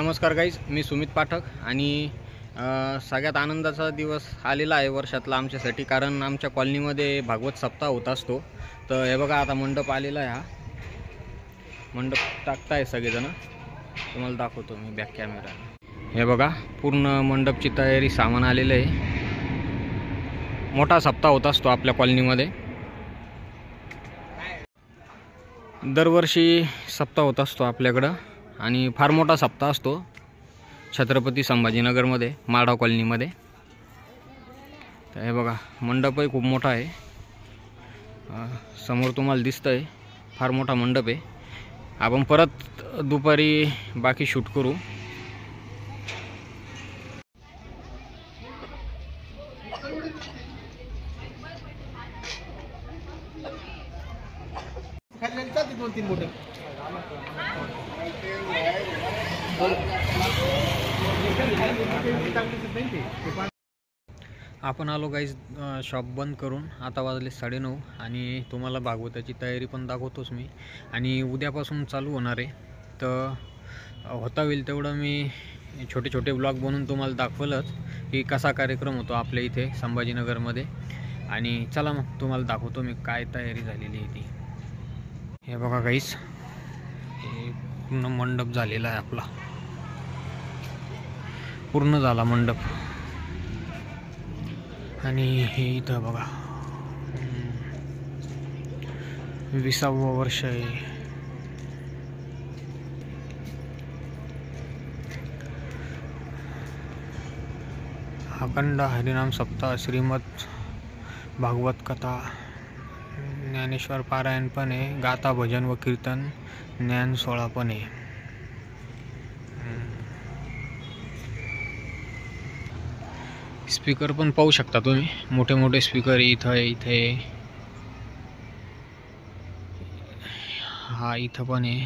नमस्कार गाईज, मी सुमित पाठक आणि सगळ्यात आनंदाचा दिवस आलेला आहे वर्षातला आमच्यासाठी, कारण आमच्या कॉलनीमध्ये भागवत सप्ताह होत असतो। तर हे बघा, आता मंडप आलेला आहे। हा मंडप टाकताय सगळेजण, तुम्हाला दाखवतो मी बॅक कॅमेरा। हे बघा, पूर्ण मंडपची तयारी, सामान आलेलं आहे। मोठा सप्ताह होत असतो आपल्या कॉलनीमध्ये, दरवर्षी सप्ताह होत असतो आपल्याकडं आणि फार मोठा सप्ताह असतो छत्रपती संभाजीनगरमध्ये माडा कॉलनीमध्ये। तर हे बघा, मंडपही खूप मोठा आहे, समोर तुम्हाला दिसतंय, फार मोठा मंडप आहे। आपण परत दुपारी बाकी शूट करू। आपण आलो गाईज शॉप बंद करून, आता वाजले 9:30 आणि तुम्हाला भागवताची तयारी पण दाखवतोच मी। आणि उद्यापासून चालू होणार आहे, तर होता होईल तेवढं मी छोटे छोटे ब्लॉग बनवून तुम्हाला दाखवलंच की कसा कार्यक्रम होतो आपल्या इथे संभाजीनगरमध्ये। आणि चला मग तुम्हाला दाखवतो मी काय तयारी झालेली आहे ती। हे बघा गाईज, हे पूर्ण मंडप झालेला आहे आपला, पूर्ण झाला मंडप। आणि हे इथं बघा 20वे वर्ष आहे। अखंड हरिनाम सप्ताह, श्रीमद भागवत कथा, ज्ञानेश्वर पारायण पण आहे, गाथा भजन व कीर्तन, ज्ञान सोहळा पण आहे। स्पीकर पण पाहू शकता तुम्ही, मोठे मोठे स्पीकर इथे हा इथं पण आहे,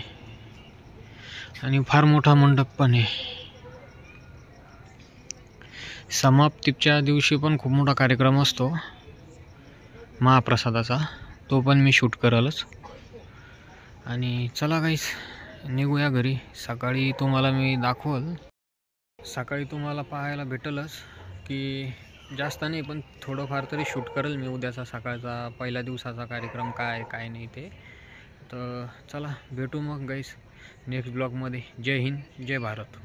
आणि फार मोठा मंडप पण आहे। समाप्तीच्या दिवशी पण खूप मोठा कार्यक्रम असतो महाप्रसादाचा, तो पण मी शूट करलच। आणि चला गाईस, निघूया घरी। सकाळी तुम्हाला मी दाखवल, सकाळी तुम्हाला पाहायला भेटलच की जास्त नाही पण थोडंफार तरी शूट करेल मी उद्याचा, सकाळचा पहिल्या दिवसाचा कार्यक्रम काय काय नाही ते। तर चला भेटू मग गाईस नेक्स्ट ब्लॉगमध्ये। जय हिंद, जय भारत।